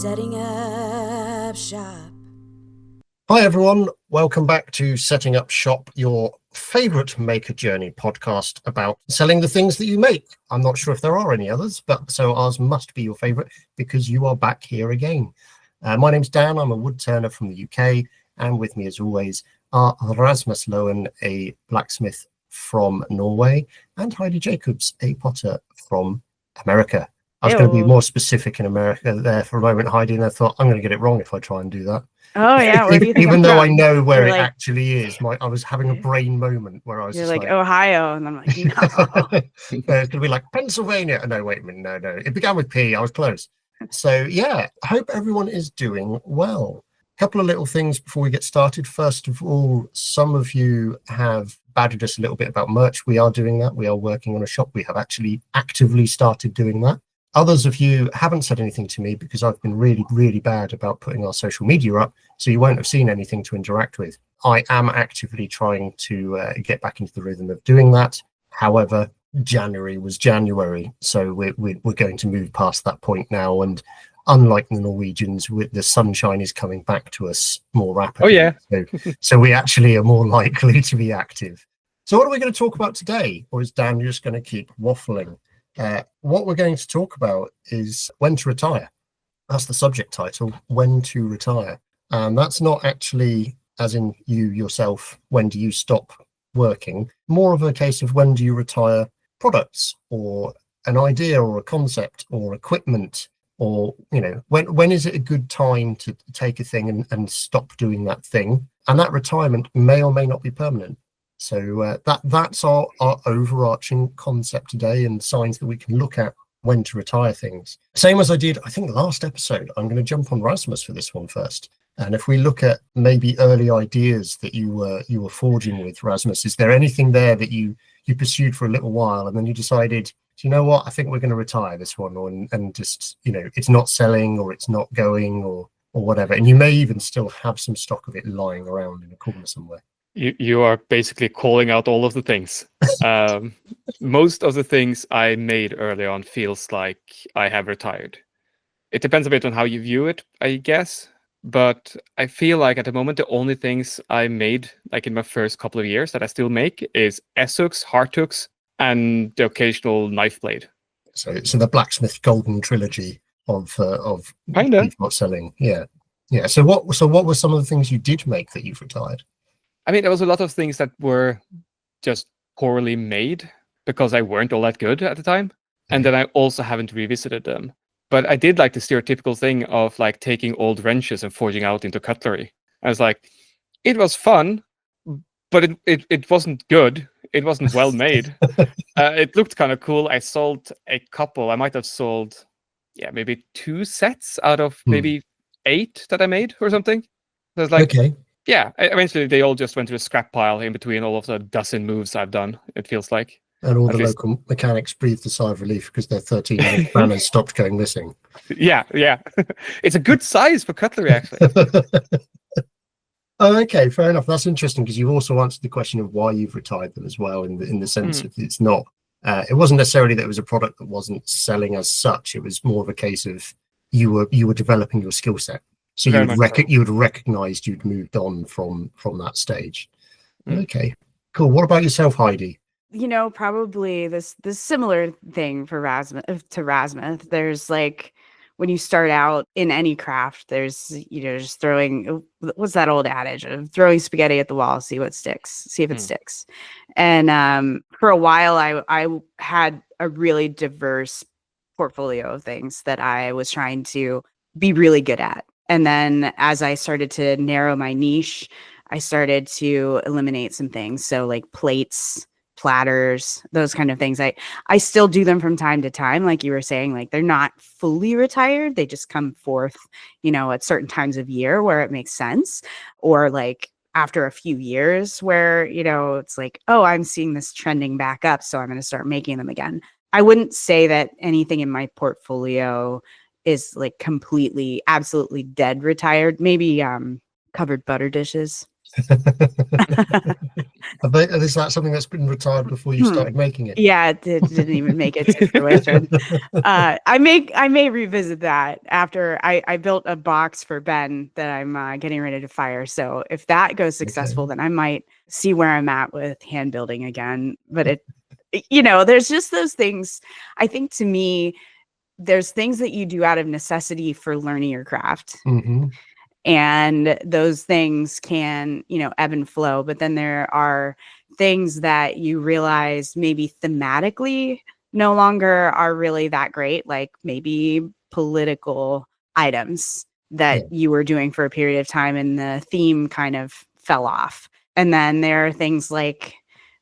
Setting up shop. Hi everyone, welcome back to Setting Up Shop, your favourite Maker Journey podcast about selling the things that you make. I'm not sure if there are any others, but so ours must be your favourite because you are back here again. My name's Dan, I'm a wood turner from the UK, and with me as always are Rasmus Loen, a blacksmith from Norway, and Heidi Jacobs, a potter from America. I was going to be more specific in America there for a moment, Heidi, and I thought I'm going to get it wrong if I try and do that. Oh yeah, where do you think even I'm though from? I know where You're it like, actually is, I was having a brain moment where I was you're just like Ohio, and I'm like, no. It's going to be like Pennsylvania. No, wait a minute, no. It began with P. I was close. So yeah, I hope everyone is doing well. A couple of little things before we get started. First of all, some of you have badgered us a little bit about merch. We are doing that. We are working on a shop. We have actually actively started doing that. Others of you haven't said anything to me because I've been really, really bad about putting our social media up, so you won't have seen anything to interact with. I am actively trying to get back into the rhythm of doing that. However, January was January, so we're going to move past that point now. And unlike the Norwegians, the sunshine is coming back to us more rapidly. Oh yeah. So we actually are more likely to be active. So what are we going to talk about today? Or is Dan just going to keep waffling? What we're going to talk about is when to retire. That's the subject title, when to retire. And that's not actually, as in you yourself, when do you stop working? More of a case of when do you retire products or an idea or a concept or equipment, or, you know, when is it a good time to take a thing and stop doing that thing? And that retirement may or may not be permanent. So that's our overarching concept today, and signs that we can look at when to retire things. Same as I did, I think, last episode. I'm going to jump on Rasmus for this one first. And if we look at maybe early ideas that you were forging with, Rasmus, is there anything there that you pursued for a little while and then you decided, do you know what, I think we're going to retire this one, and just, you know, it's not selling or it's not going or whatever. And you may even still have some stock of it lying around in a corner somewhere. You are basically calling out all of the things. Most of the things I made early on feels like I have retired. It depends a bit on how you view it, I guess. But I feel like at the moment, the only things I made, like in my first couple of years that I still make, is S-hooks, heart hooks, and the occasional knife blade. So the blacksmith golden trilogy of Kinda. not selling. Yeah. So what were some of the things you did make that you've retired? I mean, there was a lot of things that were just poorly made because I weren't all that good at the time. And then I also haven't revisited them. But I did like the stereotypical thing of like taking old wrenches and forging out into cutlery. I was like, it was fun, but it wasn't good. It wasn't well made. It looked kind of cool. I sold a couple. I might have sold, maybe 2 sets out of maybe 8 that I made or something. So I was like, okay. Yeah, eventually they all just went to a scrap pile in between all of the dozen moves I've done, it feels like. And all the local mechanics breathed a sigh of relief because their 13 banners stopped going missing. Yeah. It's a good size for cutlery, actually. Oh, okay, fair enough. That's interesting because you've also answered the question of why you've retired them as well, in the sense of it's not, it wasn't necessarily that it was a product that wasn't selling as such. It was more of a case of you were developing your skill set. So you would recognized you'd moved on from that stage. Okay, cool. What about yourself, Heidi? You know, probably this similar thing for Rasmus. There's like, when you start out in any craft, there's, you know, just throwing, what's that old adage of throwing spaghetti at the wall, see if it sticks. And for a while, I had a really diverse portfolio of things that I was trying to be really good at. And then as I started to narrow my niche, I started to eliminate some things. So like plates, platters, those kind of things. I still do them from time to time. Like you were saying, like they're not fully retired. They just come forth, you know, at certain times of year where it makes sense. Or like after a few years where, you know, it's like, oh, I'm seeing this trending back up, so I'm going to start making them again. I wouldn't say that anything in my portfolio is like completely, absolutely dead retired. Maybe covered butter dishes. But is that something that's been retired before you started making it? Yeah, it didn't even make it to fruition. I may revisit that after I built a box for Ben that I'm getting ready to fire. So if that goes successful, then I might see where I'm at with hand building again. But there's just those things. I think to me, there's things that you do out of necessity for learning your craft. Mm-hmm. And those things can, ebb and flow. But then there are things that you realize maybe thematically no longer are really that great, like maybe political items that you were doing for a period of time and the theme kind of fell off. And then there are things like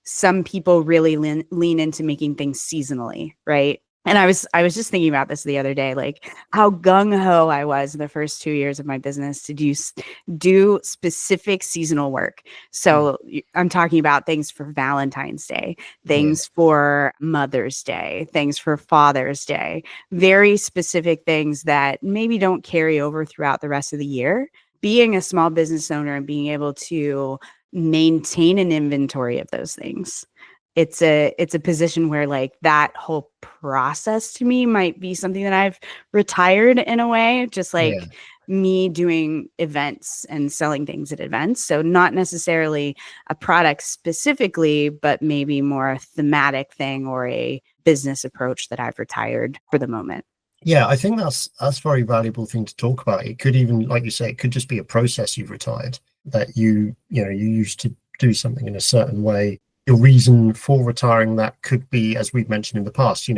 some people really lean into making things seasonally, right? And I was just thinking about this the other day, like how gung-ho I was the first 2 years of my business to do specific seasonal work. So I'm talking about things for Valentine's Day, things for Mother's Day, things for Father's Day, very specific things that maybe don't carry over throughout the rest of the year. Being a small business owner and being able to maintain an inventory of those things, it's a position where like that whole process to me might be something that I've retired in a way, just like me doing events and selling things at events. So not necessarily a product specifically, but maybe more a thematic thing or a business approach that I've retired for the moment. Yeah, I think that's a very valuable thing to talk about. It could even, like you say, it could just be a process you've retired, that you used to do something in a certain way. Your reason for retiring that could be, as we've mentioned in the past,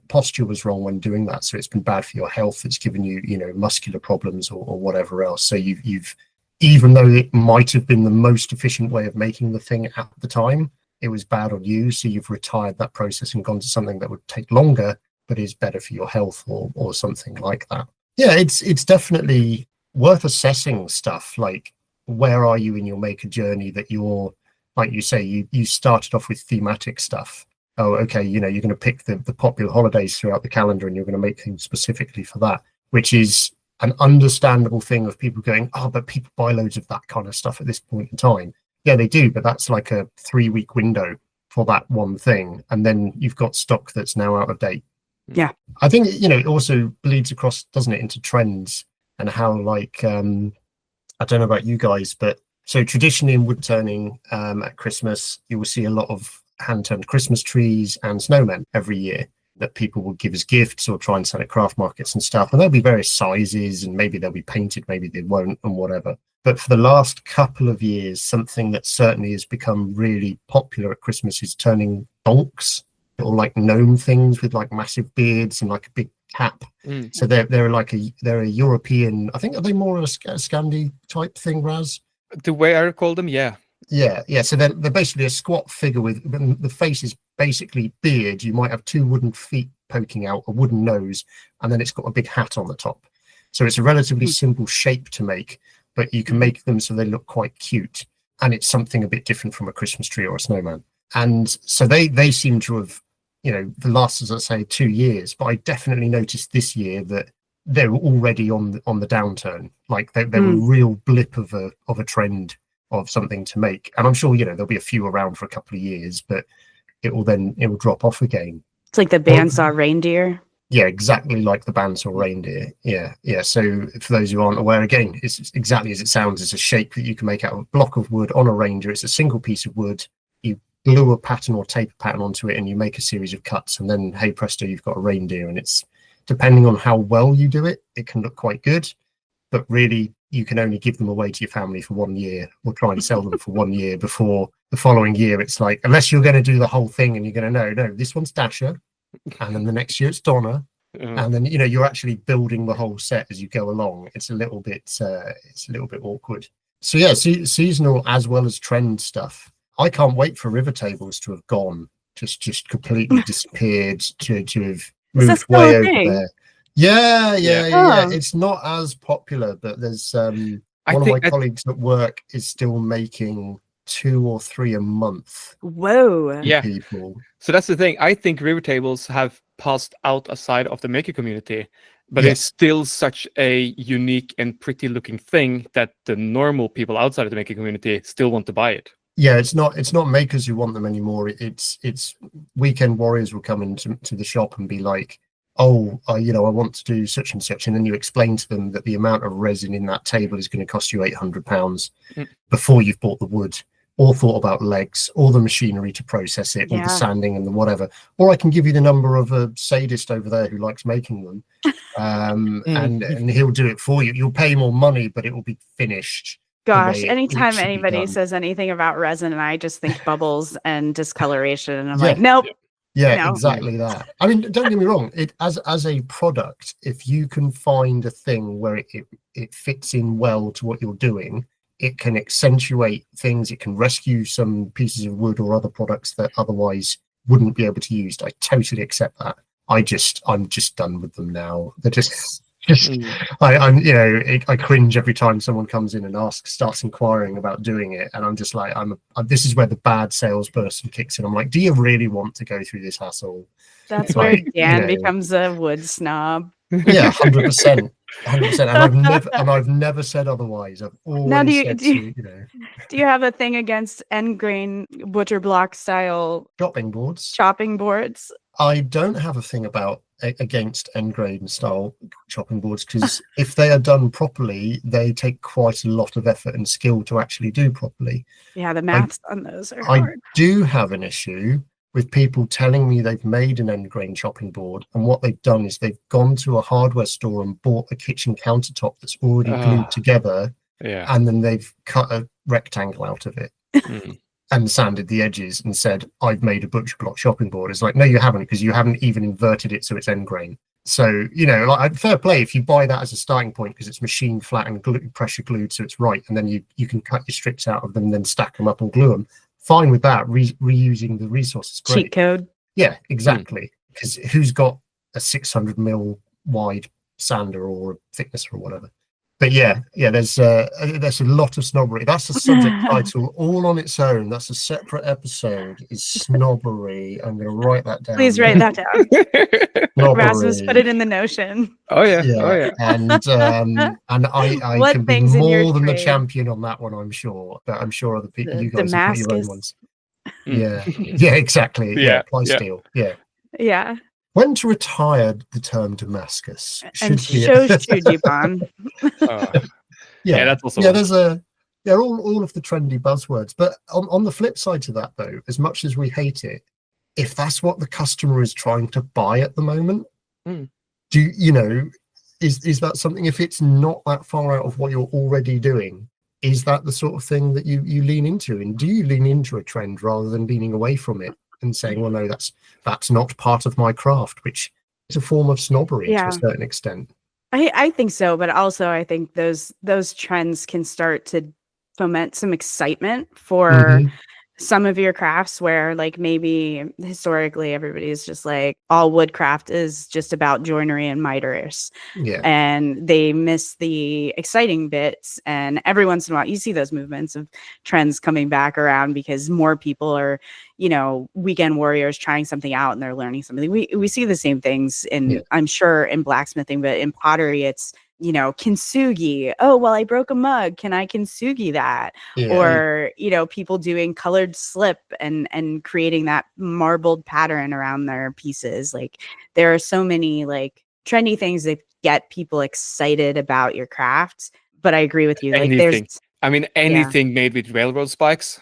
posture was wrong when doing that. So it's been bad for your health. It's given you, muscular problems or whatever else. So you've, even though it might have been the most efficient way of making the thing at the time, it was bad on you. So you've retired that process and gone to something that would take longer, but is better for your health or something like that. Yeah, it's definitely worth assessing stuff like, where are you in your maker journey that you're, like you say, you started off with thematic stuff. Oh, okay, you're going to pick the popular holidays throughout the calendar and you're going to make things specifically for that, which is an understandable thing of people going, oh, but people buy loads of that kind of stuff at this point in time. Yeah, they do, but that's like a 3-week window for that one thing. And then you've got stock that's now out of date. Yeah. I think, it also bleeds across, doesn't it, into trends and how, like, I don't know about you guys, but so traditionally in wood turning at Christmas, you will see a lot of hand-turned Christmas trees and snowmen every year that people will give as gifts or try and sell at craft markets and stuff. And there'll be various sizes and maybe they'll be painted, maybe they won't and whatever. But for the last couple of years, something that certainly has become really popular at Christmas is turning donks, or like gnome things with like massive beards and like a big cap. So they're a European, I think, are they more of a Scandi type thing, Raz? The way I recall them, yeah. So they're basically a squat figure with the face is basically beard. You might have 2 wooden feet poking out, a wooden nose, and then it's got a big hat on the top. So it's a relatively simple shape to make, but you can make them so they look quite cute. And it's something a bit different from a Christmas tree or a snowman. And so they seem to have, the last, as I say, 2 years. But I definitely noticed this year that they were already on the downturn. Like they were a real blip of a trend of something to make. And I'm sure, there'll be a few around for a couple of years, but it will drop off again. It's like the bandsaw reindeer. Yeah, exactly like the bandsaw reindeer. Yeah. So for those who aren't aware, again, it's exactly as it sounds. It's a shape that you can make out of a block of wood on a reindeer. It's a single piece of wood. You glue a pattern or tape a pattern onto it and you make a series of cuts, and then, hey presto, you've got a reindeer. And it's, depending on how well you do it, it can look quite good, but really you can only give them away to your family for 1 year or try and sell them for 1 year before the following year. It's like, unless you're going to do the whole thing and you're going to no, this one's Dasher, and then the next year it's Donna, and then you're actually building the whole set as you go along. It's a little bit awkward. So yeah, seasonal as well as trend stuff. I can't wait for river tables to have gone, just completely disappeared, to have moved way over there. Yeah. It's not as popular, but there's one of my colleagues at work is still making 2 or 3 a month. Whoa. Yeah. People. So that's the thing. I think river tables have passed out aside of the maker community, but it's still such a unique and pretty looking thing that the normal people outside of the maker community still want to buy it. Yeah, it's not makers who want them anymore. It's weekend warriors will come into the shop and be like, oh, I want to do such and such, and then you explain to them that the amount of resin in that table is going to cost you £800 before you've bought the wood, or thought about legs, or the machinery to process it, or the sanding and the whatever. Or I can give you the number of a sadist over there who likes making them, and he'll do it for you. You'll pay more money, but it will be finished. Gosh, anytime anybody says anything about resin, and I just think bubbles and discoloration, and I'm like, nope. Yeah, no. Exactly that. I mean, don't get me wrong. It as a product, if you can find a thing where it fits in well to what you're doing, it can accentuate things. It can rescue some pieces of wood or other products that otherwise wouldn't be able to use. I totally accept that. I'm just done with them now. They're just. I cringe every time someone comes in and starts inquiring about doing it, and I'm just like, this is where the bad salesperson kicks in. I'm like, do you really want to go through this hassle? That's where Dan becomes a wood snob. Yeah, 100%, 100%. And I've never said otherwise. I've always said do you have a thing against end grain butcher block style chopping boards? I don't have a thing against end grain style chopping boards, because if they are done properly, they take quite a lot of effort and skill to actually do properly. Yeah, the maths on those are hard. I do have an issue with people telling me they've made an end grain chopping board, and what they've done is they've gone to a hardware store and bought a kitchen countertop that's already glued together, and then they've cut a rectangle out of it. And sanded the edges and said, I've made a butcher block chopping board. It's like, no, you haven't, because you haven't even inverted it so it's end grain. So, fair play if you buy that as a starting point, because it's machine flat and pressure glued so it's right, and then you can cut your strips out of them and then stack them up and glue them. Fine with that, reusing the resources. Great. Cheat code. Yeah, exactly. Because who's got a 600mm wide sander or a thickness or whatever? But there's a lot of snobbery. That's a subject title all on its own. That's a separate episode. Is snobbery. I'm going to write that down. Please write that down. Rasmus, put it in the Notion. Oh yeah. And I can be more than the champion on that one, I'm sure. But I'm sure other people, you guys have got your own ones. Yeah, exactly. Yeah, ply steel. Yeah. When to retire the term Damascus and shows too deep on. That's also they're all of the trendy buzzwords. But on the flip side to that, though, as much as we hate it, if that's what the customer is trying to buy at the moment, is that something? If it's not that far out of what you're already doing, is that the sort of thing that you lean into? And do you lean into a trend rather than leaning away from it and saying, well, no, that's not part of my craft, which is a form of snobbery to a certain extent? I think so, but also I think those trends can start to foment some excitement for some of your crafts, where like maybe historically everybody's just like, all woodcraft is just about joinery and miters, and they miss the exciting bits. And every once in a while you see those movements of trends coming back around, because more people are, weekend warriors trying something out and they're learning something. We see the same things in I'm sure in blacksmithing, but in pottery it's kintsugi. Oh, well, I broke a mug. Can I kintsugi that? Or, people doing colored slip and creating that marbled pattern around their pieces. Like, there are so many like trendy things that get people excited about your craft. But I agree with you. Anything. Anything made with railroad spikes.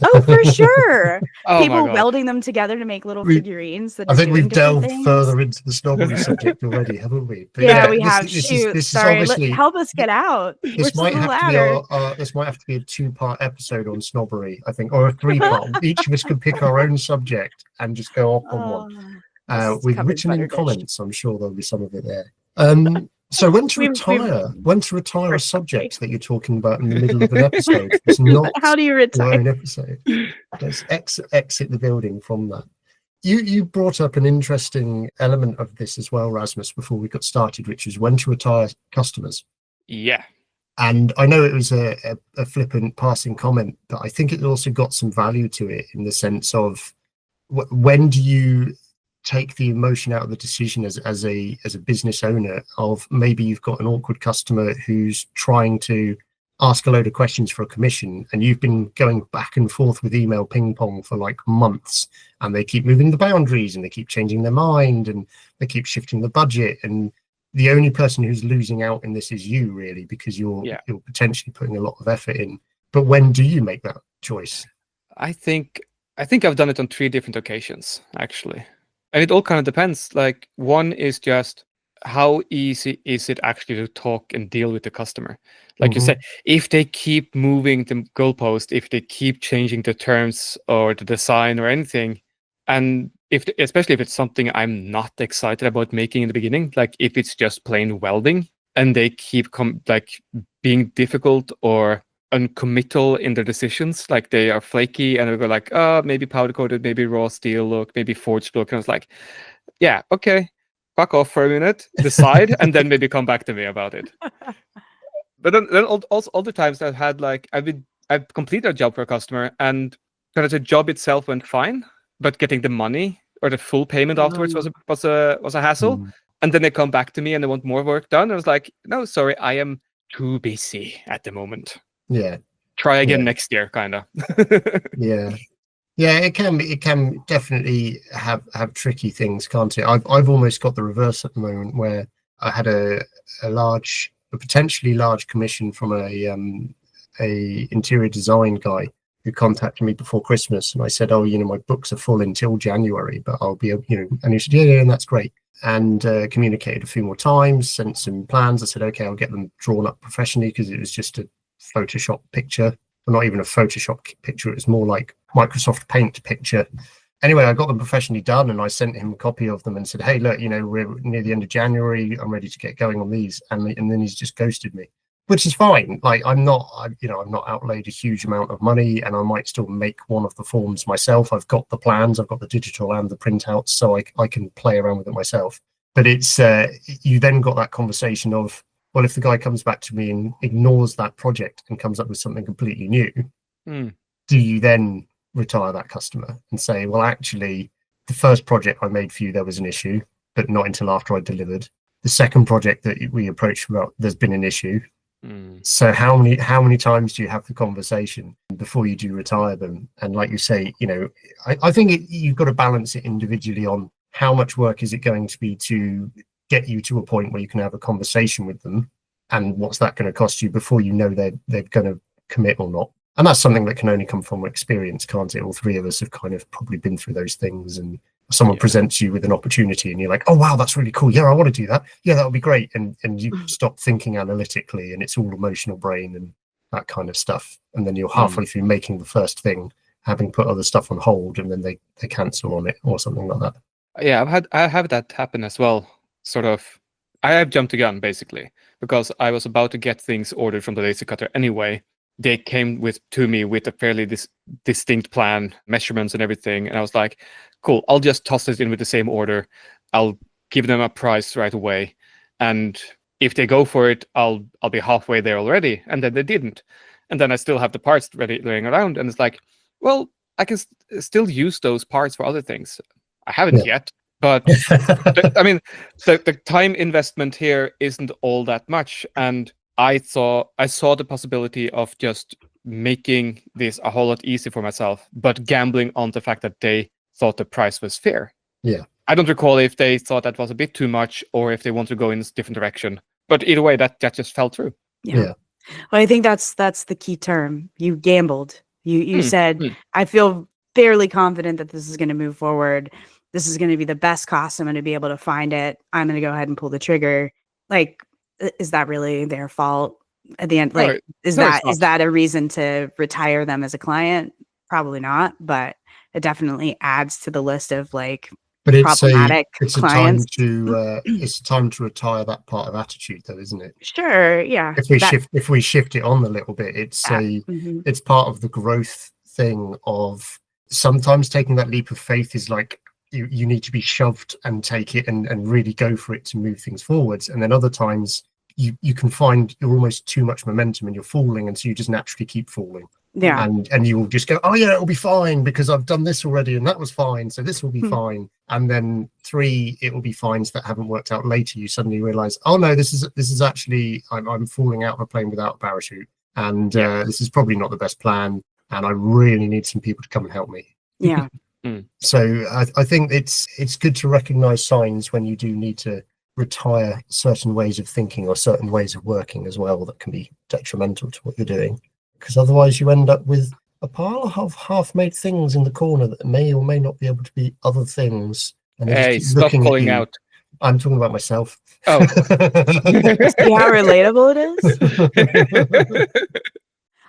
Oh, for sure. People welding them together to make little figurines. I think we've delved further into the snobbery subject already, haven't we? But we have. Sorry, help us get out. This might have to be a 2-part episode on snobbery, I think, or a 3-part. Each of us could pick our own subject and just go off on one. With written in comments, I'm sure there'll be some of it there. So when to retire a subject that you're talking about in the middle of an episode? It's not how do you retire an episode? Let's exit the building from that. You brought up an interesting element of this as well, Rasmus, before we got started, which is when to retire customers. Yeah. And I know it was a flippant passing comment, but I think it also got some value to it, in the sense of when do you take the emotion out of the decision as a business owner, of maybe you've got an awkward customer who's trying to ask a load of questions for a commission, and you've been going back and forth with email ping pong for like months, and they keep moving the boundaries and they keep changing their mind and they keep shifting the budget, and the only person who's losing out in this is you, really, because you're potentially putting a lot of effort in. But when do you make that choice? I think I've done it on 3 different occasions, actually. And it all kind of depends. Like, one is just how easy is it actually to talk and deal with the customer? Like you said, if they keep moving the goalpost, if they keep changing the terms or the design or anything, and especially if it's something I'm not excited about making in the beginning, like if it's just plain welding and they keep being difficult or uncommittal in their decisions, like they are flaky and they go like, oh, maybe powder coated, maybe raw steel look, maybe forged look, and I was like, yeah, okay, fuck off for a minute, decide, and then maybe come back to me about it. But then also all the times I've had, like, I've completed a job for a customer and kind of the job itself went fine, but getting the money or the full payment afterwards was a hassle. And then they come back to me and they want more work done. I was like, no, sorry, I am too busy at the moment. Yeah. Try again next year, kind of. Yeah. It can definitely have tricky things, can't it? I've almost got the reverse at the moment, where I had a potentially large commission from a interior design guy who contacted me before Christmas, and I said, oh, my books are full until January, but I'll be, and he said, yeah, and that's great. And communicated a few more times, sent some plans. I said, okay, I'll get them drawn up professionally, because it was just a Photoshop picture. Well, not even a Photoshop picture, it was more like Microsoft Paint picture. Anyway, I got them professionally done, and I sent him a copy of them and said, hey, look, we're near the end of January, I'm ready to get going on these. And then he's just ghosted me, which is fine. Like, I've not outlaid a huge amount of money, and I might still make one of the forms myself. I've got the plans, I've got the digital and the printouts, so I can play around with it myself. But it's you then got that conversation of, well, if the guy comes back to me and ignores that project and comes up with something completely new, do you then retire that customer and say, well, actually, the first project I made for you, there was an issue, but not until after I delivered. The second project that we approached about, there's been an issue. So how many times do you have the conversation before you do retire them? And like you say, I think you've got to balance it individually on how much work is it going to be to get you to a point where you can have a conversation with them, and what's that going to cost you before they're going to commit or not. And that's something that can only come from experience, can't it? All 3 of us have kind of probably been through those things, and someone presents you with an opportunity and you're like, oh wow, that's really cool, yeah, I want to do that, yeah, that would be great, and you stop thinking analytically, and it's all emotional brain and that kind of stuff, and then you're halfway through making the first thing, having put other stuff on hold, and then they cancel on it or something like that. Yeah, I have that happen as well. Sort of, I have jumped the gun, basically, because I was about to get things ordered from the laser cutter anyway. They came to me with a fairly distinct plan, measurements and everything, and I was like, cool, I'll just toss it in with the same order. I'll give them a price right away, and if they go for it, I'll be halfway there already. And then they didn't, and then I still have the parts ready laying around, and it's like, well, I can still use those parts for other things. I haven't yet. But the time investment here isn't all that much, and I saw the possibility of just making this a whole lot easier for myself, but gambling on the fact that they thought the price was fair. Yeah, I don't recall if they thought that was a bit too much or if they want to go in a different direction. But either way, that just fell through. Yeah. Well, I think that's the key term. You gambled. You said, I feel fairly confident that this is going to move forward. This is going to be the best cost. I'm going to be able to find it. I'm going to go ahead and pull the trigger. Like, is that really their fault at the end? Like, is that a reason to retire them as a client? Probably not, but it definitely adds to the list of problematic clients. It's a time to retire that part of attitude, though, isn't it? Sure. Yeah. If we shift it on a little bit, it's part of the growth thing of sometimes taking that leap of faith is like, you need to be shoved and take it and really go for it to move things forwards. And then other times you can find you're almost too much momentum and you're falling, and so you just naturally keep falling. Yeah. And you will just go, oh yeah, it'll be fine because I've done this already and that was fine, so this will be fine. And then 3 it will be fines that haven't worked out later. You suddenly realize, oh no, this is actually I'm falling out of a plane without a parachute, and this is probably not the best plan, and I really need some people to come and help me. Yeah. So I think it's good to recognize signs when you do need to retire certain ways of thinking or certain ways of working as well that can be detrimental to what you're doing, because otherwise you end up with a pile of half-made things in the corner that may or may not be able to be other things. And Hey, stop calling out. I'm talking about myself. Oh. See how relatable it is?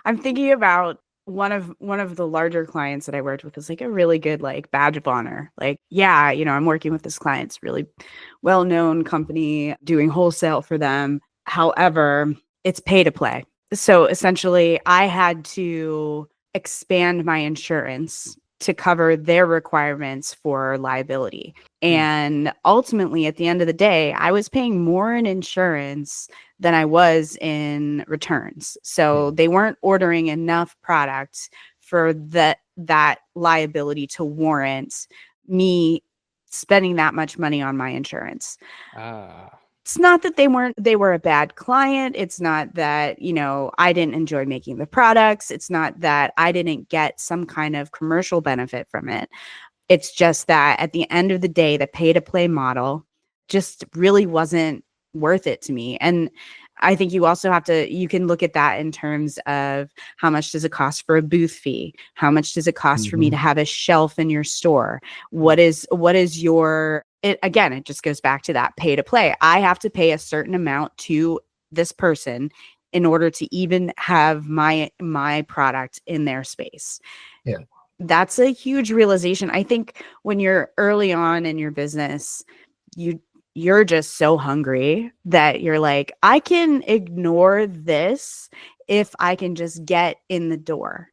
I'm thinking about one of the larger clients that I worked with is like a really good like badge of honor. Like, yeah, I'm working with this client. It's really well-known company doing wholesale for them. However, it's pay to play. So essentially I had to expand my insurance to cover their requirements for liability. And ultimately, at the end of the day, I was paying more in insurance than I was in returns. So they weren't ordering enough products for that liability to warrant me spending that much money on my insurance. It's not that they were a bad client. It's not that, I didn't enjoy making the products. It's not that I didn't get some kind of commercial benefit from it. It's just that at the end of the day, the pay to play model just really wasn't worth it to me. And I think you also you can look at that in terms of how much does it cost for a booth fee? How much does it cost for me to have a shelf in your store? What is your, again, it just goes back to that pay to play. I have to pay a certain amount to this person in order to even have my product in their space. Yeah. That's a huge realization. I think when you're early on in your business, you're just so hungry that you're like, I can ignore this if I can just get in the door.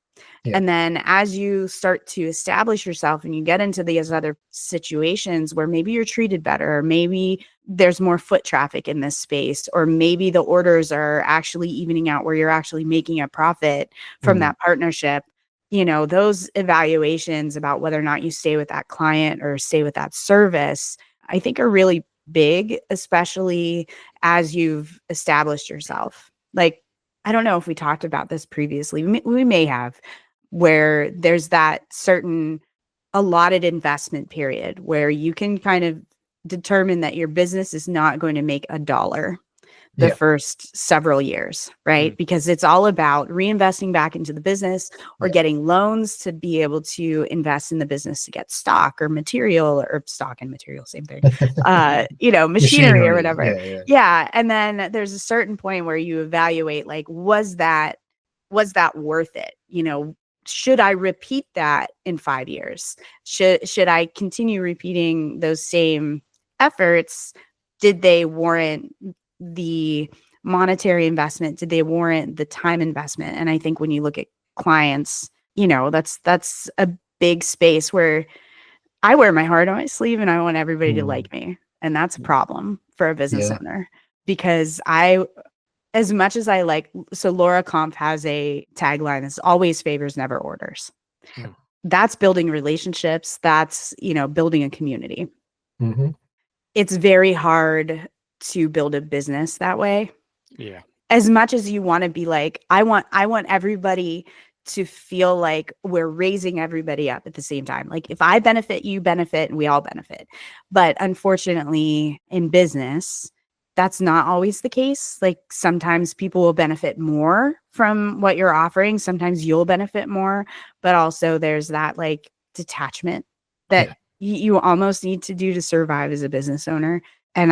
Yeah. And then as you start to establish yourself and you get into these other situations where maybe you're treated better, or maybe there's more foot traffic in this space, or maybe the orders are actually evening out where you're actually making a profit from that partnership, those evaluations about whether or not you stay with that client or stay with that service, I think are really big, especially as you've established yourself. Like, I don't know if we talked about this previously. We may have, where there's that certain allotted investment period where you can kind of determine that your business is not going to make $1 the first several years, right? Because it's all about reinvesting back into the business or getting loans to be able to invest in the business to get stock or material, or stock and material, same thing, machinery or whatever. Yeah. And then there's a certain point where you evaluate, like, was that worth it? Should I repeat that in 5 years? Should I continue repeating those same efforts? Did they warrant the monetary investment? Did they warrant the time investment? And I think when you look at clients, that's a big space where I wear my heart on my sleeve and I want everybody to like me. And that's a problem for a business owner, because as much as I like, so Laura Kampf has a tagline that's always favors, never orders. That's building relationships. That's, building a community. It's very hard to build a business that way. Yeah. As much as you want to be like, I want everybody to feel like we're raising everybody up at the same time. Like, if I benefit, you benefit, and we all benefit. But unfortunately, in business, that's not always the case. Like, sometimes people will benefit more from what you're offering. Sometimes you'll benefit more, but also there's that like detachment that you almost need to do to survive as a business owner. And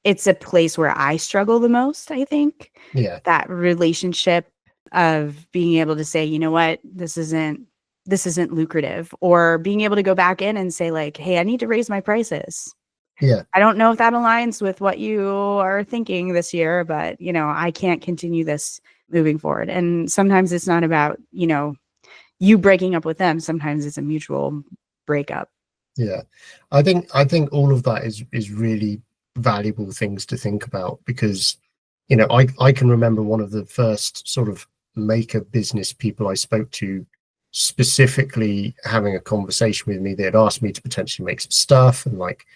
it's a place where I struggle the most, I think. Yeah. That relationship of being able to say, you know what, this isn't lucrative, or being able to go back in and say, like, hey, I need to raise my prices. Yeah. I don't know if that aligns with what you are thinking this year, but I can't continue this moving forward. And sometimes it's not about, you breaking up with them. Sometimes it's a mutual breakup. Yeah. I think all of that is really valuable things to think about, because I can remember one of the first sort of maker business people I spoke to specifically having a conversation with me. They had asked me to potentially make some stuff and like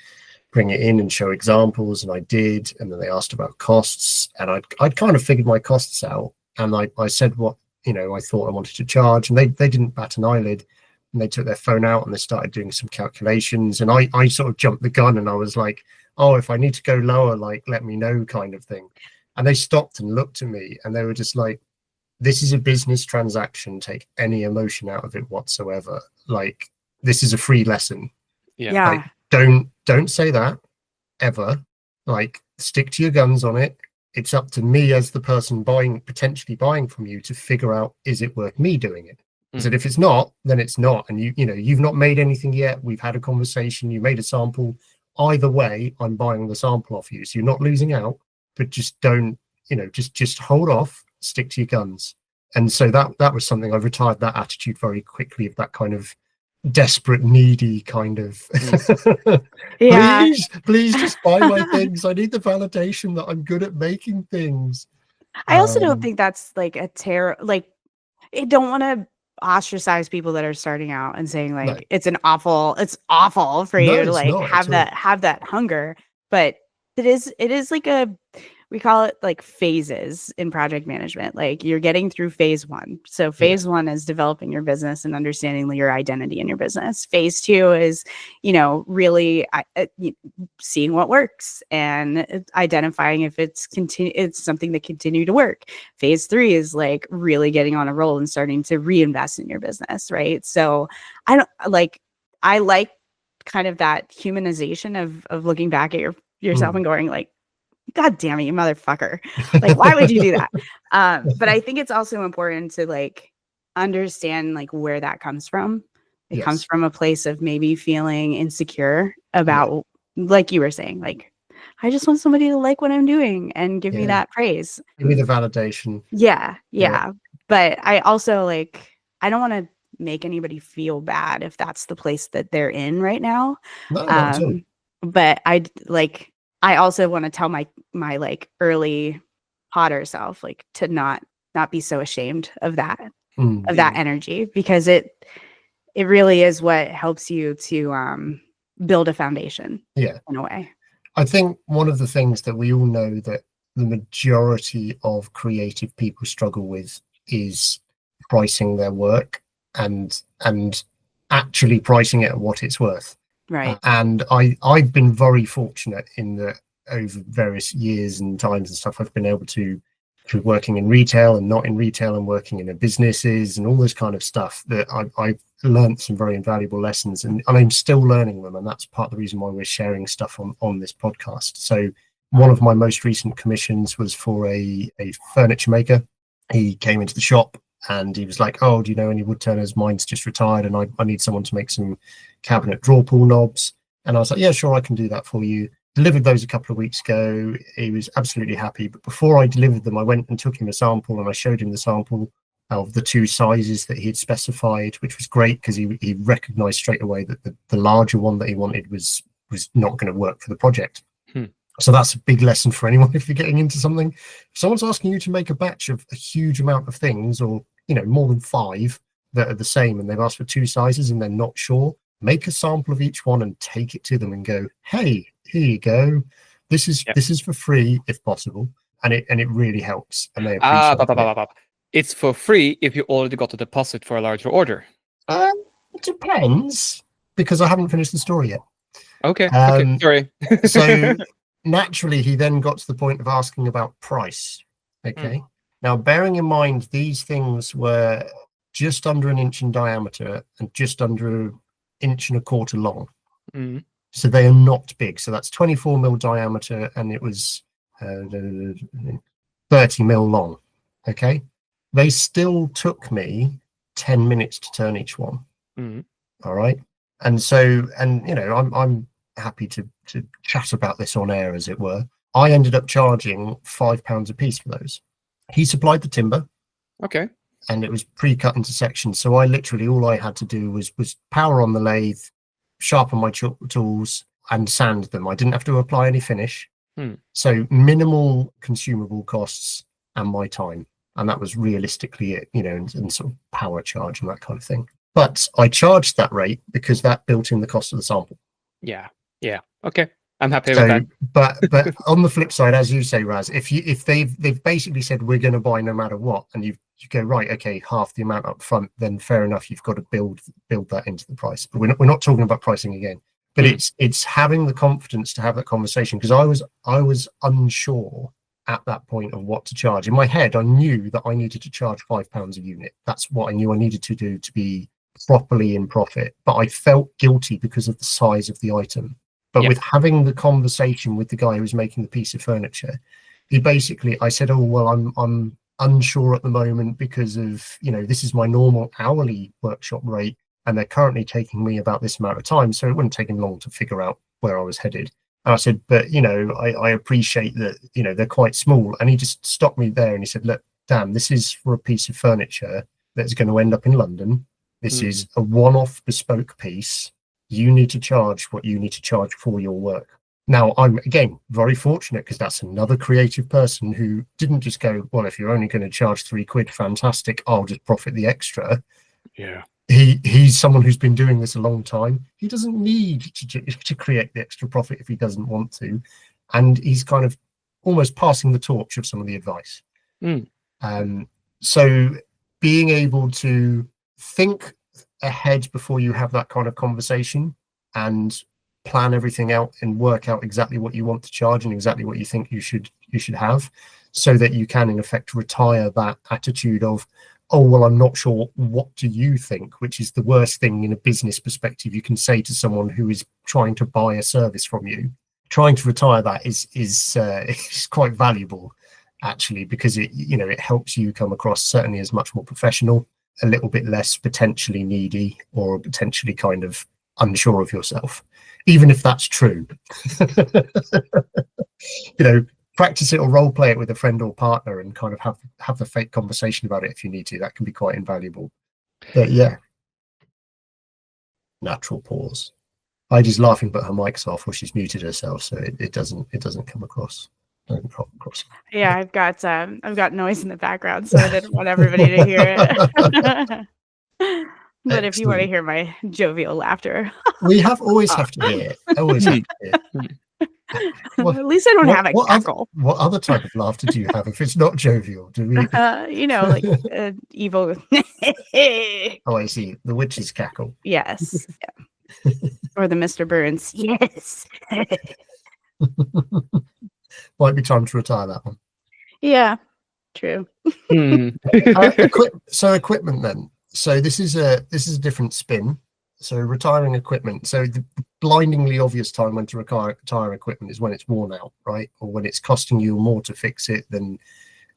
bring it in and show examples, and I did. And then they asked about costs, and I'd kind of figured my costs out, and I said what I thought I wanted to charge, and they didn't bat an eyelid, and they took their phone out and they started doing some calculations, and I sort of jumped the gun, and I was like, oh, if I need to go lower, like, let me know, kind of thing. And they stopped and looked at me, and they were just like, this is a business transaction, take any emotion out of it whatsoever, like, this is a free lesson. Yeah. Like, don't say that ever. Like, stick to your guns on it. It's up to me as the person potentially buying from you to figure out, is it worth me doing it? I said, if it's not, then it's not. And you've not made anything yet. We've had a conversation. You made a sample. Either way, I'm buying the sample off you. So you're not losing out, but just don't, just hold off, stick to your guns. And so that was something I retired that attitude very quickly, of that kind of desperate, needy kind of Yeah. please just buy my things. I need the validation that I'm good at making things. I also don't think that's like a like, I don't want to ostracize people that are starting out and saying like, No. it's awful for No, you to it's like not at have that hunger, but it is like we call it like phases in project management. Like, you're getting through phase 1. So phase 1 is developing your business and understanding your identity in your business. Phase 2 is, really seeing what works and identifying if it's something that continue to work. Phase 3 is like really getting on a roll and starting to reinvest in your business. Right. So I like kind of that humanization of looking back at yourself and going like, God damn it, you motherfucker. Like, why would you do that? But I think it's also important to like understand like where that comes from. It comes from a place of maybe feeling insecure about, like you were saying, like, I just want somebody to like what I'm doing and give me that praise. Give me the validation. Yeah. But I also like, I don't want to make anybody feel bad if that's the place that they're in right now. No, not at all. But I also want to tell my like early Potter self, like, to not be so ashamed of that energy, because it really is what helps you to build a foundation in a way. I think one of the things that we all know that the majority of creative people struggle with is pricing their work and actually pricing it at what it's worth. Right. And I've been very fortunate in that over various years and times and stuff, I've been able to, through working in retail and not in retail and working in businesses and all this kind of stuff, that I've learned some very invaluable lessons, and I'm still learning them. And that's part of the reason why we're sharing stuff on this podcast. So one of my most recent commissions was for a furniture maker. He came into the shop and he was like, oh, do you know any wood turners? Mine's just retired and I need someone to make some cabinet drawer pull knobs. And I was like, yeah, sure, I can do that for you. Delivered those a couple of weeks ago. He was absolutely happy. But before I delivered them, I went and took him a sample, and I showed him the sample of the 2 sizes that he had specified, which was great because he recognized straight away that the larger one that he wanted was not going to work for the project. So that's a big lesson for anyone if you're getting into something. If someone's asking you to make a batch of a huge amount of things, or more than 5 that are the same, and they've asked for 2 sizes and they're not sure, make a sample of each one and take it to them and go, hey, here you go. This is for free if possible, and it really helps, and they appreciate it. It's for free if you already got a deposit for a larger order. It depends, because I haven't finished the story yet. Okay, sorry. So naturally, he then got to the point of asking about price. Okay. Now, bearing in mind, these things were just under 1 inch in diameter and just under 1.25 inches long. So they are not big. So that's 24 mil diameter, and it was 30 mil long. Okay. They still took me 10 minutes to turn each one. All right. And so, I'm happy to chat about this on air, as it were. I ended up charging £5 a piece for those. He supplied the timber. Okay. And it was pre-cut into sections. So all I had to do was power on the lathe, sharpen my tools, and sand them. I didn't have to apply any finish. So minimal consumable costs and my time. And that was realistically it, and sort of power charge and that kind of thing. But I charged that rate because that built in the cost of the sample. Yeah. Okay. I'm happy with that. But on the flip side, as you say, Raz, if they've basically said we're going to buy no matter what, and you go right, okay, half the amount up front, then fair enough, you've got to build that into the price. But we're not talking about pricing again. But it's having the confidence to have that conversation, because I was unsure at that point of what to charge. In my head, I knew that I needed to charge £5 a unit. That's what I knew I needed to do to be properly in profit. But I felt guilty because of the size of the item. But with having the conversation with the guy who was making the piece of furniture, I said, oh, well, I'm unsure at the moment because of, this is my normal hourly workshop rate, and they're currently taking me about this amount of time. So it wouldn't take him long to figure out where I was headed. And I said, but, I appreciate that, they're quite small. And he just stopped me there and he said, look, Dan, this is for a piece of furniture that's going to end up in London. This is a one-off bespoke piece. You need to charge what you need to charge for your work. Now, I'm, again, very fortunate because that's another creative person who didn't just go, well, if you're only going to charge £3, fantastic, I'll just profit the extra. Yeah. He's someone who's been doing this a long time. He doesn't need to create the extra profit if he doesn't want to. And he's kind of almost passing the torch of some of the advice. So being able to think ahead before you have that kind of conversation and plan everything out and work out exactly what you want to charge and exactly what you think you should have, so that you can in effect retire that attitude of, oh, well, I'm not sure, what do you think? Which is the worst thing in a business perspective you can say to someone who is trying to buy a service from you. Trying to retire that is quite valuable, actually, because it helps you come across certainly as much more professional, a little bit less potentially needy or potentially kind of unsure of yourself, even if that's true. Practice it or role play it with a friend or partner and kind of have the fake conversation about it if you need to. That can be quite invaluable. But yeah, natural pause. Heidi's laughing, but her mic's off, or she's muted herself, so it doesn't come across. Yeah, I've got noise in the background, so I didn't want everybody to hear it. But if you want to hear my jovial laughter, we always have to hear it. Always have to hear it. At least I don't have a cackle. What other type of laughter do you have if it's not jovial? Do we? Like evil. Oh, I see. The witch's cackle. Yes. Yeah. Or the Mr. Burns. Yes. Might be time to retire that one. Yeah. True. Equipment then. So this is a different spin. So retiring equipment. So the blindingly obvious time when to retire equipment is when it's worn out, right? Or when it's costing you more to fix it than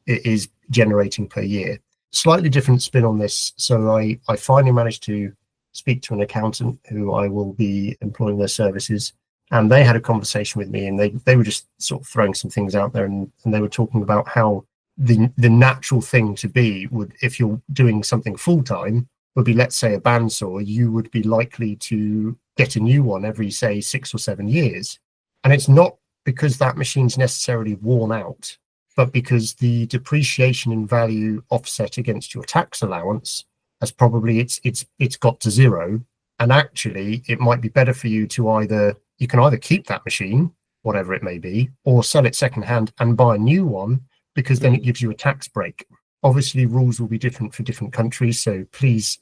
it is generating per year. Slightly different spin on this. So I finally managed to speak to an accountant who I will be employing their services. And they had a conversation with me, and they were just sort of throwing some things out there, and they were talking about how the natural thing to be would, if you're doing something full-time, would be, let's say, a bandsaw, you would be likely to get a new one every, say, 6 or 7 years. And it's not because that machine's necessarily worn out, but because the depreciation in value offset against your tax allowance has probably it's got to zero. And actually, it might be better for you to you can either keep that machine, whatever it may be, or sell it secondhand and buy a new one, because then it gives you a tax break. Obviously, rules will be different for different countries, so please,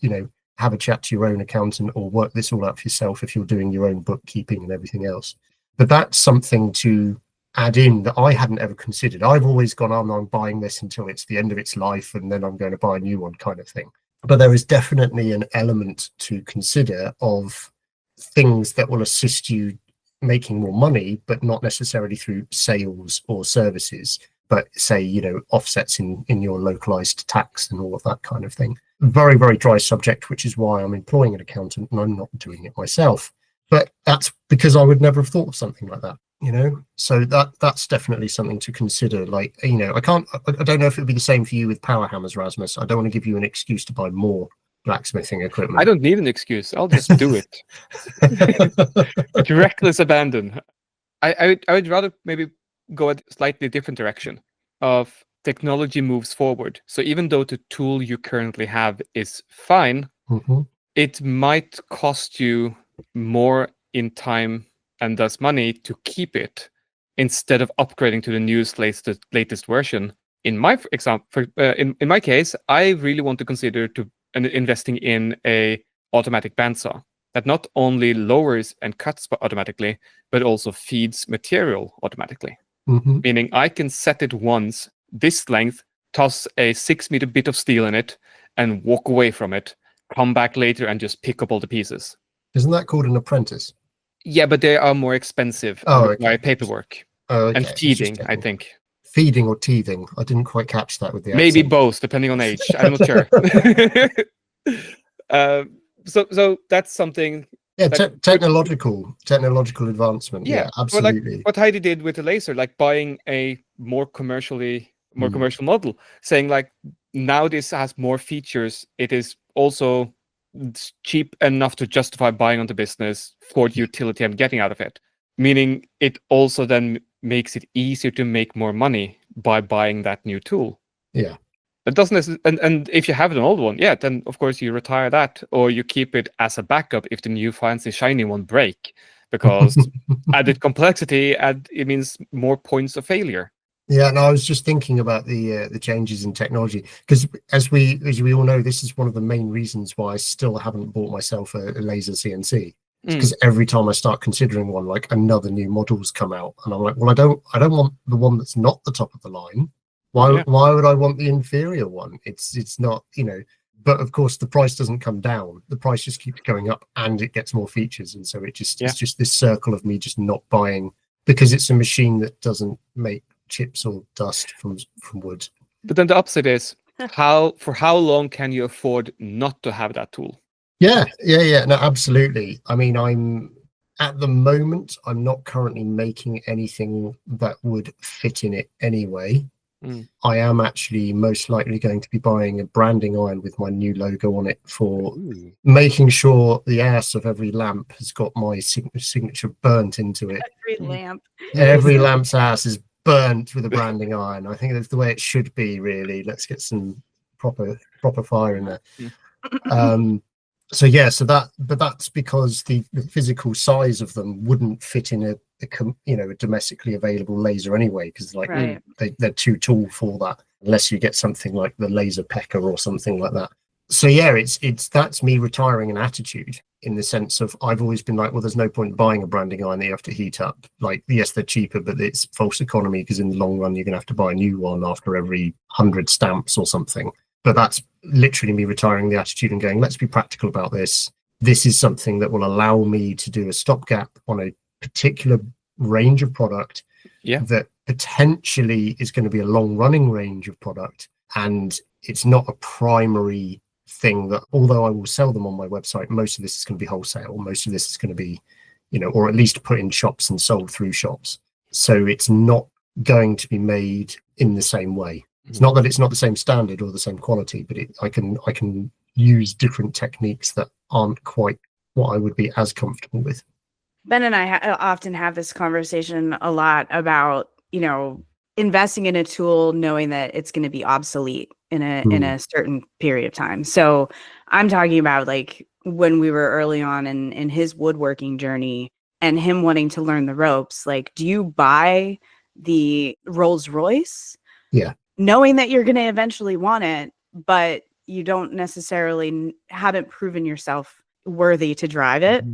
have a chat to your own accountant or work this all out for yourself if you're doing your own bookkeeping and everything else. But that's something to add in that I hadn't ever considered. I've always gone, I'm buying this until it's the end of its life, and then I'm going to buy a new one, kind of thing. But there is definitely an element to consider of things that will assist you making more money, but not necessarily through sales or services, but say, offsets in your localized tax and all of that kind of thing. Very, very dry subject, which is why I'm employing an accountant and I'm not doing it myself. But that's because I would never have thought of something like that, So that's definitely something to consider. Like, I don't know if it would be the same for you with power hammers, Rasmus. I don't want to give you an excuse to buy more blacksmithing equipment. I don't need an excuse. I'll just do it. Reckless abandon. I would rather maybe go a slightly different direction of technology moves forward. So even though the tool you currently have is fine, it might cost you more in time and thus money to keep it instead of upgrading to the newest latest version. In my example, in my case, I really want to consider investing in a automatic bandsaw that not only lowers and cuts automatically, but also feeds material automatically. Mm-hmm. Meaning I can set it once, this length, toss a 6-meter bit of steel in it, and walk away from it, come back later and just pick up all the pieces. Isn't that called an apprentice? Yeah, but they are more expensive Oh, and okay. require paperwork Okay. and feeding, I think. Feeding or teething? I didn't quite catch that with the Maybe accent. both, depending on age. I'm not sure. So that's something. Yeah, technological advancement. Yeah, absolutely. Like what Heidi did with the laser, like buying a more commercial model, saying like now this has more features. It is also cheap enough to justify buying on the business for the utility I'm getting out of it. Meaning it also then makes it easier to make more money by buying that new tool. Yeah. It doesn't, and if you have an old one, yeah, then of course you retire that, or you keep it as a backup if the new fancy shiny one break, because added complexity it means more points of failure. Yeah, and I was just thinking about the changes in technology, because as we all know, this is one of the main reasons why I still haven't bought myself a laser CNC. Because every time I start considering one, like another new model's come out, and I'm like, well, I don't want the one that's not the top of the line. Why would I want the inferior one? It's not, but of course the price doesn't come down. The price just keeps going up and it gets more features. And so it's just this circle of me just not buying because it's a machine that doesn't make chips or dust from wood. But then the upside is for how long can you afford not to have that tool? Yeah. No, absolutely. I mean, at the moment, I'm not currently making anything that would fit in it anyway. I am actually most likely going to be buying a branding iron with my new logo on it for making sure the ass of every lamp has got my signature burnt into it. Every lamp's ass is burnt with a branding iron. I think that's the way it should be, really. Let's get some proper fire in there. But that's because the physical size of them wouldn't fit in a domestically available laser anyway, because they're too tall for that, unless you get something like the laser pecker or something like that. So yeah, that's me retiring an attitude, in the sense of I've always been like, well, there's no point buying a branding iron that you have to heat up. Like, yes, they're cheaper, but it's false economy, because in the long run you're gonna have to buy a new one after every 100 stamps or something. But that's literally me retiring the attitude and going, let's be practical about this. This is something that will allow me to do a stopgap on a particular range of product that potentially is going to be a long running range of product. And it's not a primary thing that, although I will sell them on my website, most of this is going to be wholesale. Most of this is going to be, or at least put in shops and sold through shops. So it's not going to be made in the same way. It's not that it's not the same standard or the same quality, but I can use different techniques that aren't quite what I would be as comfortable with. Ben and I often have this conversation a lot about, investing in a tool knowing that it's going to be obsolete in a certain period of time. So I'm talking about like when we were early on in his woodworking journey and him wanting to learn the ropes. Like, do you buy the Rolls Royce? Yeah. Knowing that you're going to eventually want it, but you don't necessarily haven't proven yourself worthy to drive it.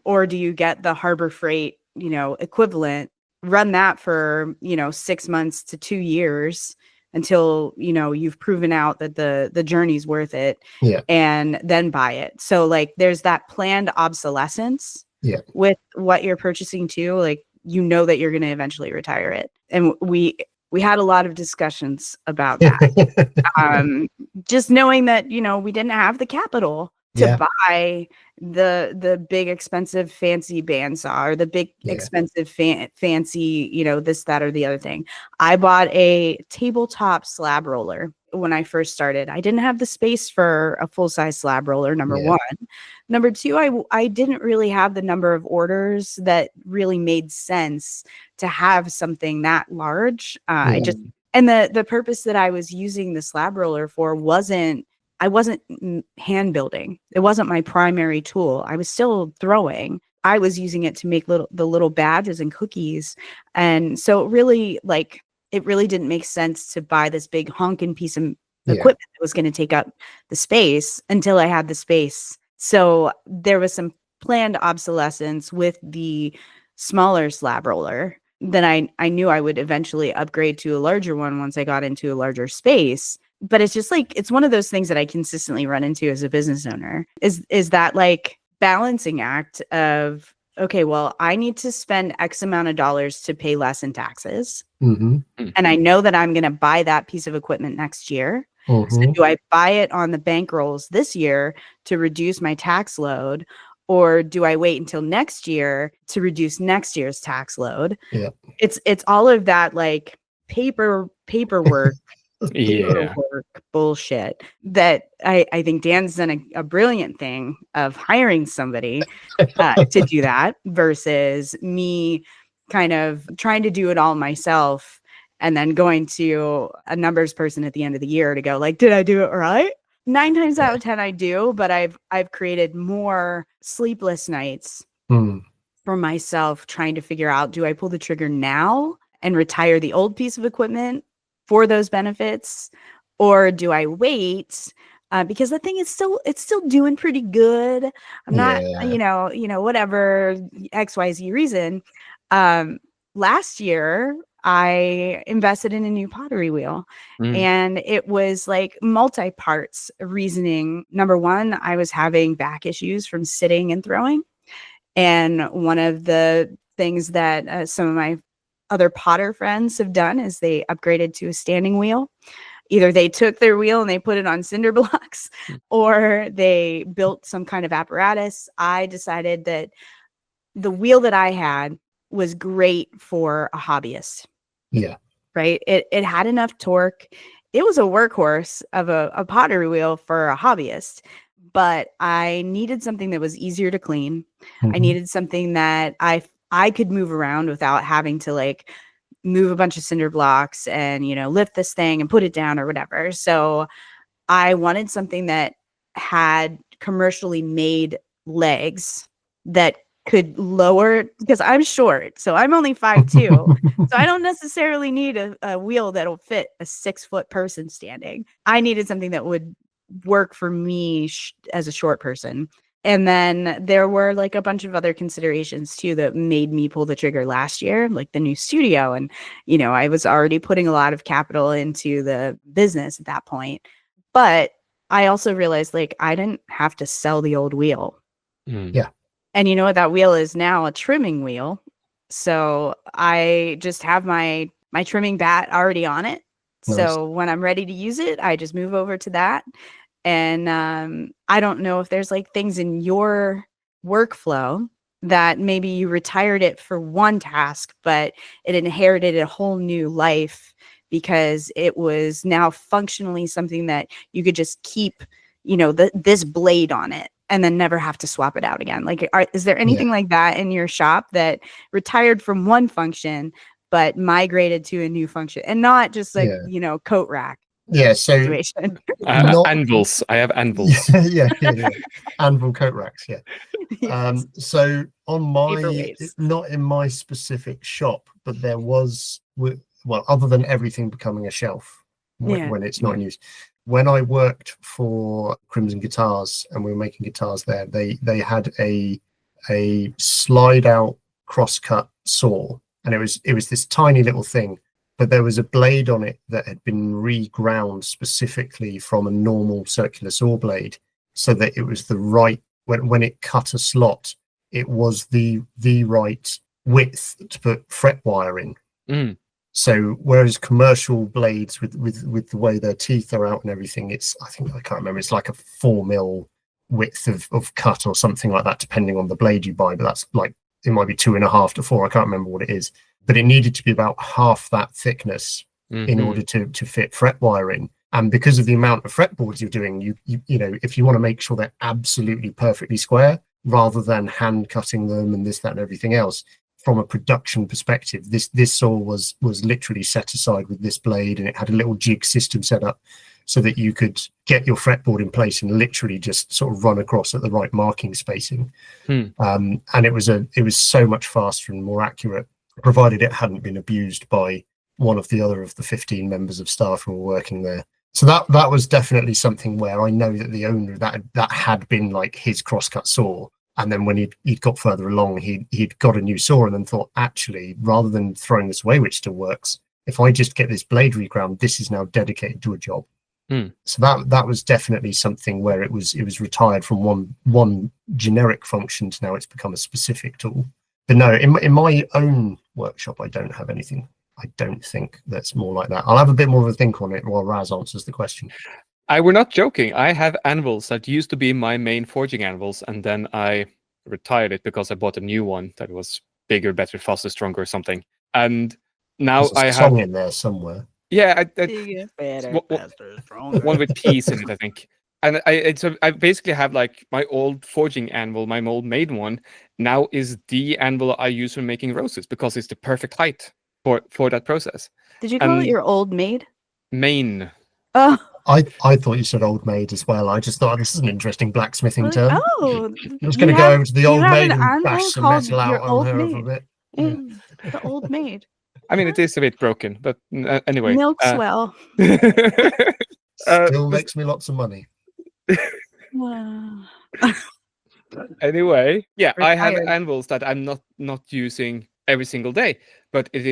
Or do you get the Harbor Freight, equivalent, run that for, 6 months to 2 years until, you've proven out that the journey's worth it, and then buy it. So like there's that planned obsolescence with what you're purchasing too. Like, that you're going to eventually retire it. And we had a lot of discussions about that. Just knowing that, we didn't have the capital to buy the big expensive fancy bandsaw or the big expensive fancy, this, that, or the other thing. I bought a tabletop slab roller when I first started. I didn't have the space for a full-size slab roller, number one. Number two, I didn't really have the number of orders that really made sense to have something that large. And the purpose that I was using the slab roller for I wasn't hand building. It wasn't my primary tool. I was still throwing, I was using it to make the little badges and cookies. And so it really didn't make sense to buy this big honking piece of equipment that was going to take up the space until I had the space. So there was some planned obsolescence with the smaller slab roller. Then I knew I would eventually upgrade to a larger one once I got into a larger space. But it's just like, it's one of those things that I consistently run into as a business owner is that like balancing act of, okay, well, I need to spend X amount of dollars to pay less in taxes. And I know that I'm going to buy that piece of equipment next year. So do I buy it on the bankrolls this year to reduce my tax load? Or do I wait until next year to reduce next year's tax load? Yeah. It's all of that like paperwork bullshit that I think Dan's done a brilliant thing of hiring somebody to do that versus me kind of trying to do it all myself and then going to a numbers person at the end of the year to go like, did I do it right? 9 times out of 10 I do, but I've created more sleepless nights for myself trying to figure out, do I pull the trigger now and retire the old piece of equipment for those benefits, or do I wait because the thing is still doing pretty good. I'm not whatever XYZ reason. Last year I invested in a new pottery wheel and it was like multi-parts reasoning. Number one, I was having back issues from sitting and throwing. And one of the things that some of my other potter friends have done is they upgraded to a standing wheel. Either they took their wheel and they put it on cinder blocks or they built some kind of apparatus. I decided that the wheel that I had was great for a hobbyist. Yeah. Right. It had enough torque. It was a workhorse of a pottery wheel for a hobbyist, but I needed something that was easier to clean. I needed something that I could move around without having to like move a bunch of cinder blocks and, lift this thing and put it down or whatever. So I wanted something that had commercially made legs that could lower, because I'm short, so I'm only 5'2", so I don't necessarily need a wheel that'll fit a 6-foot person standing. I needed something that would work for me as a short person. And then there were like a bunch of other considerations too that made me pull the trigger last year, like the new studio. And, I was already putting a lot of capital into the business at that point. But I also realized like I didn't have to sell the old wheel. Yeah. And you know what that wheel is now? A trimming wheel. So I just have my trimming bat already on it. Nice. So when I'm ready to use it, I just move over to that. And I don't know if there's like things in your workflow that maybe you retired it for one task, but it inherited a whole new life because it was now functionally something that you could just keep, this blade on it and then never have to swap it out again. Like, is there anything like that in your shop that retired from one function, but migrated to a new function and not just like, coat rack? Yeah, so anvils. I have anvils. Yeah. Anvil coat racks. Yeah. Yes. So on my, not in my specific shop, but there was, well, other than everything becoming a shelf when it's not in use. When I worked for Crimson Guitars and we were making guitars there, they had a slide out crosscut saw, and it was this tiny little thing. But there was a blade on it that had been reground specifically from a normal circular saw blade so that it was the right, when it cut a slot, it was the right width to put fret wire in. So whereas commercial blades with the way their teeth are out and everything, I can't remember, it's like a 4 mil width of cut or something like that, depending on the blade you buy. But that's like, it might be 2.5 to 4. I can't remember what it is. But it needed to be about half that thickness in order to fit fret wire in. And because of the amount of fretboards you're doing, you if you want to make sure they're absolutely perfectly square, rather than hand cutting them and this, that, and everything else, from a production perspective, this saw was literally set aside with this blade, and it had a little jig system set up so that you could get your fretboard in place and literally just sort of run across at the right marking spacing. And it was so much faster and more accurate, provided it hadn't been abused by one of the 15 members of staff who were working there. So that was definitely something where I know that the owner, that had been like his crosscut saw. And then when he'd got further along, he'd got a new saw and then thought, actually, rather than throwing this away, which still works, if I just get this blade reground, this is now dedicated to a job. So that was definitely something where it was retired from one generic function to now it's become a specific tool. But no, in my own workshop, I don't have anything. I don't think that's more like that. I'll have a bit more of a think on it while Raz answers the question. We're not joking. I have anvils that used to be my main forging anvils, and then I retired it because I bought a new one that was bigger, better, faster, stronger, or something. And now There's a song in there somewhere. Yeah, Bigger, better, faster, stronger. one with peas in it, I think. And I basically have like my old forging anvil, my old made one, now is the anvil I use for making roses because it's the perfect height for that process. Did you call it your old maid? Main. Oh. I thought you said old maid as well. I just thought this is an interesting blacksmithing term. Oh, I was going to go over to the old maid and bash some metal out on her maid. a bit. The old maid. I mean, it is a bit broken, but anyway. Milks well. Still makes me lots of money. Wow. Anyway, yeah, Retired. I have anvils that I'm not using every single day, but it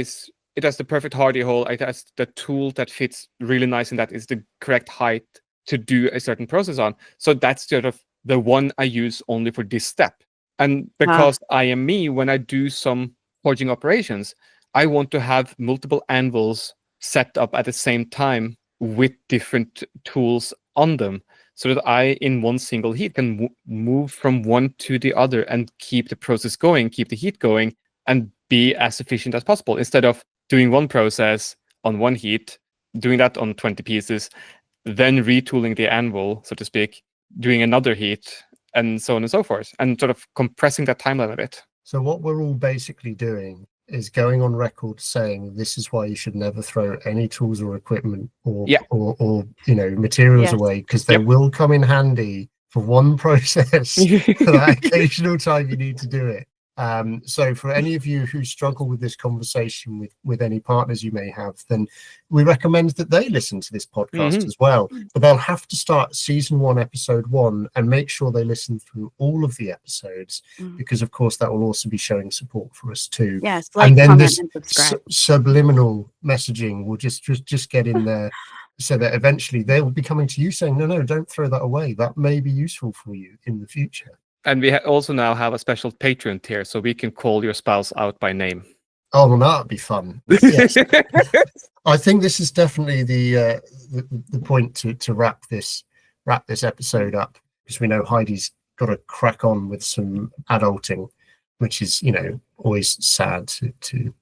has the perfect hardy hole. It has the tool that fits really nice, and that is the correct height to do a certain process on. So that's sort of the one I use only for this step. And because I am me, when I do some forging operations, I want to have multiple anvils set up at the same time with different tools on them, so that I, in one single heat, can move from one to the other and keep the process going, keep the heat going, and be as efficient as possible, instead of doing one process on one heat, doing that on 20 pieces, then retooling the anvil, so to speak, doing another heat, and so on and so forth, and sort of compressing that timeline a bit. So what we're all basically doing is going on record saying this is why you should never throw any tools or equipment or materials away, because they will come in handy for one process for that occasional time you need to do it. So for any of you who struggle with this conversation with any partners you may have, then we recommend that they listen to this podcast as well. But they'll have to start season 1, episode 1, and make sure they listen through all of the episodes, because of course that will also be showing support for us too. Yes, like, and then comment, this and subscribe. Subliminal messaging will just get in there, so that eventually they will be coming to you saying, no, don't throw that away. That may be useful for you in the future. And we also now have a special Patreon tier, so we can call your spouse out by name. Oh, well, that would be fun. Yes. I think this is definitely the point to wrap this episode up, because we know Heidi's got to crack on with some adulting, which is, always sad to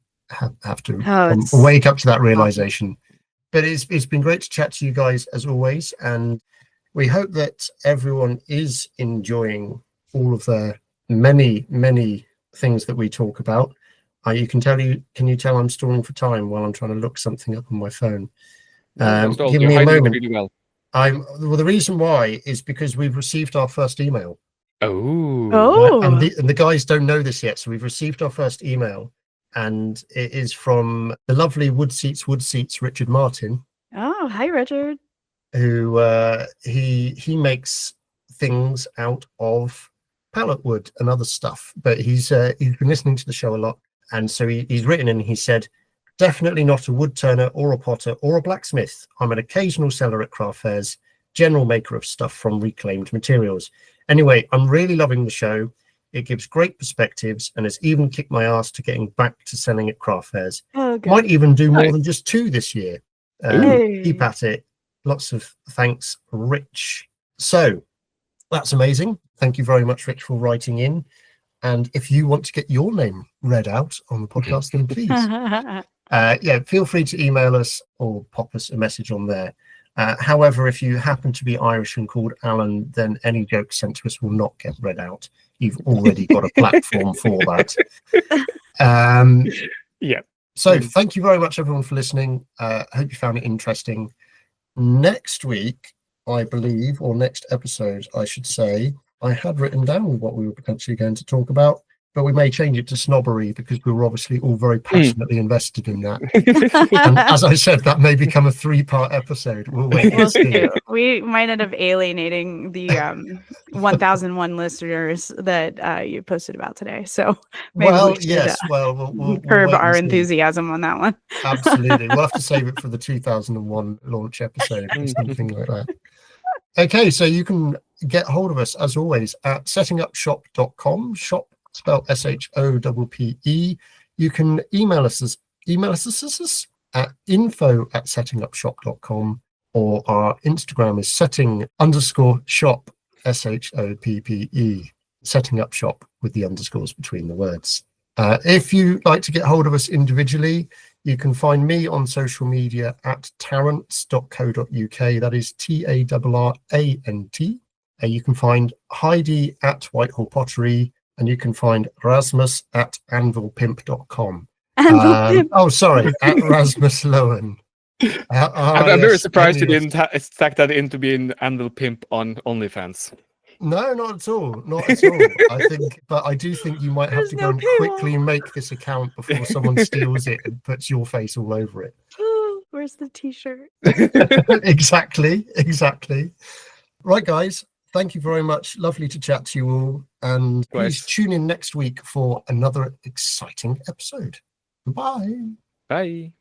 have to wake up to that realization. But it's been great to chat to you guys as always, and we hope that everyone is enjoying all of the many things that we talk about. Can you tell I'm stalling for time while I'm trying to look something up on my phone? Give me a moment. Really well. The reason why is because we've received our first email. Oh. And the guys don't know this yet, so we've received our first email, and it is from the lovely Wood Seats Richard Martin. Oh, hi, Richard. Who he makes things out of pallet wood and other stuff, but he's been listening to the show a lot, and so he's written and he said, definitely not a wood turner or a potter or a blacksmith. I'm an occasional seller at craft fairs, general maker of stuff from reclaimed materials. Anyway, I'm really loving the show. It gives great perspectives and has even kicked my ass to getting back to selling at craft fairs. Might even do more than just 2 this year. Keep at it. Lots of thanks, Rich. So that's amazing. Thank you very much, Rich, for writing in. And if you want to get your name read out on the podcast, then please, feel free to email us or pop us a message on there. However, if you happen to be Irish and called Alan, then any jokes sent to us will not get read out. You've already got a platform for that. So thank you very much, everyone, for listening. I hope you found it interesting. next week, I believe, or next episode, I should say, I had written down what we were potentially going to talk about, but we may change it to snobbery because we were obviously all very passionately invested in that. And as I said, that may become a 3-part episode. We'll wait and see. We might end up alienating the 1,001 listeners that you posted about today. So maybe Well, we should, yes, we'll curb wait and our see. enthusiasm on that one. Absolutely. We'll have to save it for the 2001 launch episode or something like that. Okay, so you can get hold of us, as always, at settingupshop.com, shop spelled SHOPPE. You can email us at info@settingupshop.com, or our Instagram is setting_shop, SHOPPE, setting up shop with the underscores between the words. If you like to get hold of us individually, you can find me on social media at tarrants.co.uk. That is TARRANT. You can find Heidi at Whitehall Pottery, and you can find Rasmus at anvilpimp.com. Oh, sorry, at Rasmus Loen. I'm very surprised you didn't stack that into being Anvil Pimp on OnlyFans. No, not at all. Not at all. I do think you might have to go and quickly make this account before someone steals it and puts your face all over it. Oh, where's the t-shirt? Exactly. Right, guys. Thank you very much. Lovely to chat to you all. And please tune in next week for another exciting episode. Goodbye. Bye.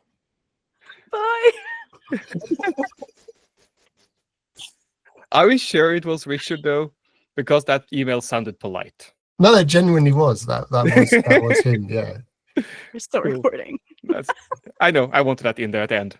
Bye. Are we sure it was Richard though? Because that email sounded polite. No, that genuinely was. That was him, yeah. We're still recording. I know. I wanted that in there at the end.